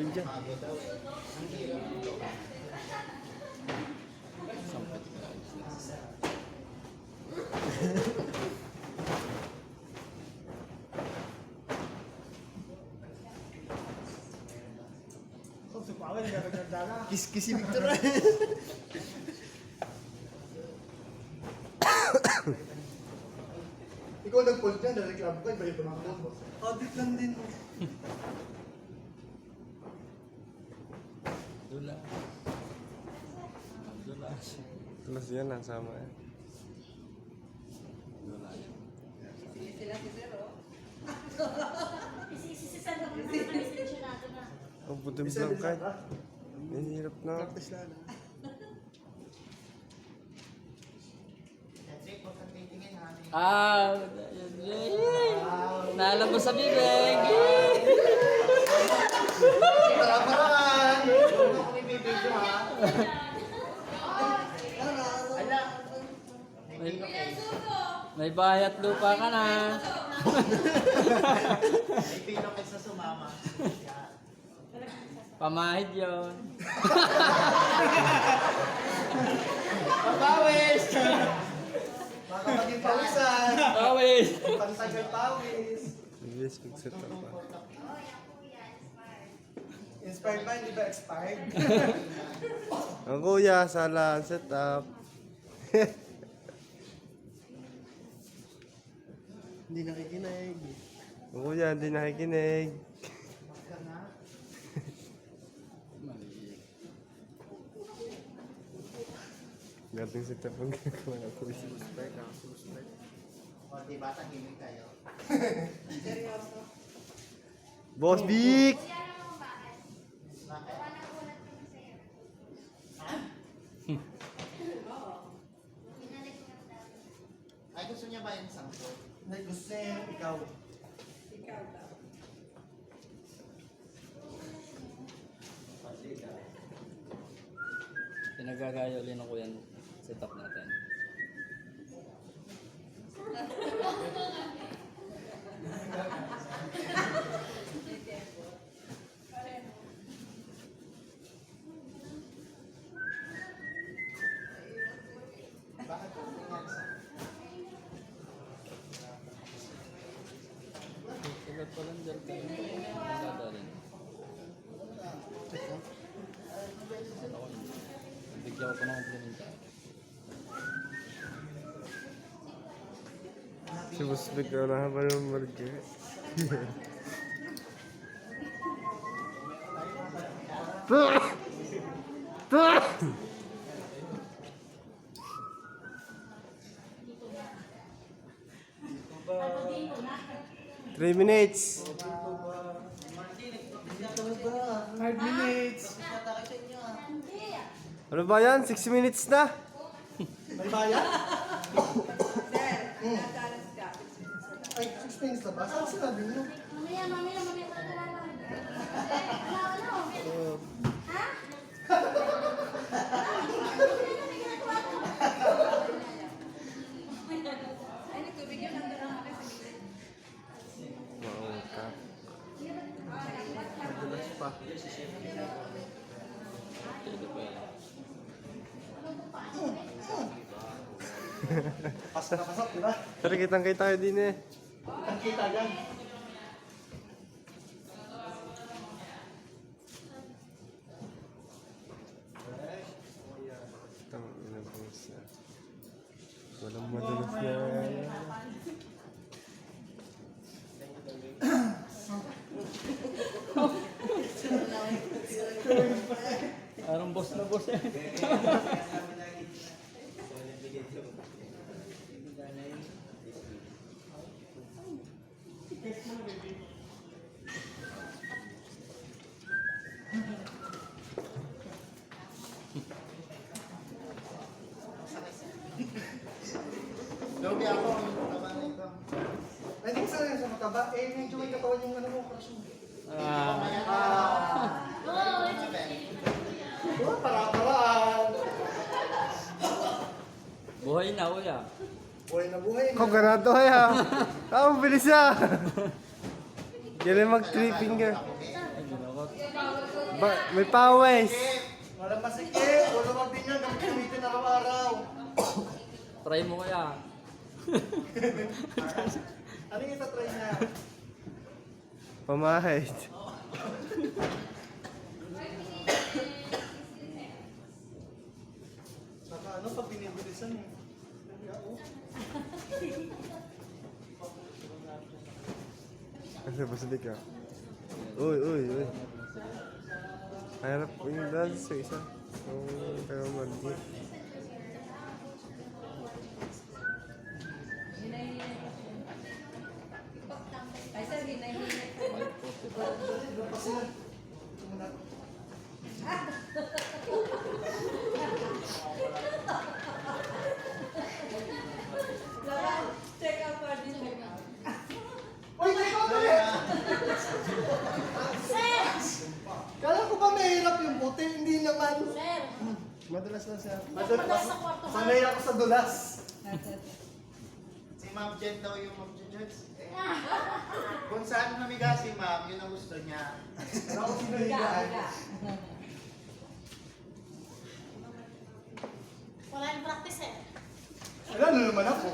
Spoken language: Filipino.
rin dyan. Sampit ka. Kiss si Victor. Ikaw nag-pull dyan, nag-reklamo ka, iba yung tumakbo mo. Audit lang din. Dula. Dula. Tulas yan, nasama yan. Dula yan. Isisisan na kung nasa na. Ang puting blanket. Nahihirap na. Practice lang. Ah, nalabas sa bibig. Para-paraan! Huwag ako ibibigyo ha. May bahay at lupa ka na. May pinokit sa sumama. Pamahid yun. Pawis! Baka maging pawisan. Pawis! Pantagal pawis. Yes, mag-set up pa. Inspired ba? Hindi ba expired? Ang kuya, sala, set up. Hindi nakikinig. Ang kuya, hindi nakikinig. Gating set up ang gagawa ng kuya. O, diba? Tahimik kayo. Boss Vic! Ay, gusto niya ba yung sampo? Hindi, gusto niya yung ikaw. Pinagagaya ulit ng kuya setup natin. Bakit gusto niya yung sampo? Sagat pa lang dyan kayo. Nagdadalin. Bigyan ko pa ng komplementa. Si Boss Vic, wala ka pa naman marga. Three minutes. 5 minutes. Ano ba yan? 6 minutes na. May bayad? Ay, 6 minutes na ba? Saan sinabi niyo? Mamaya. Ano? Ha? Ay, nagtubig yun. Nandun lang ako sa gilid. Maungkap. Madulas pa. Pwede pa yan. Pasok na pasok, di ba? Pero kitang-kita kayo din eh. Ang kita yan. Tang ina boss. Walang madulas na. Parang boss na boss eh. Lobi ako ang mataba na ito. Ay, di ko sanay sa mataba. Eh, medyo may katawan yung ano mo, crush mo. Oh, para-paraan. Buhay na kuya. Buhay na buhay. Koganado kaya. Ah, ang bilis ah. Galing mag 3 finger. Ay, ginakot. May pawis. Walang masikip, walang mabinyan, ang gamitin araw-araw. Try mo kaya. Ano yung itatry niya? Pamahid. Saka ano pa binibilisan eh. Ano ba sabi ka? Uy. Harap yung dad sa isa. Pero mali. Ay, sir, hinahinit. Check out for this check out. Uy, check out ulit! Sir! Kala ko ba mahirap yung buti? Hindi naman. Sir! Madalas lang siya. Madalas sa kwarto ka. Sanay ako sa dulas. Si Ma'am Jen daw yung mag-judge. Kung saan namiga si Ma'am, yun ang gusto niya. Pero ako sinahigaan. Wala yung practice eh. Wala na naman ako.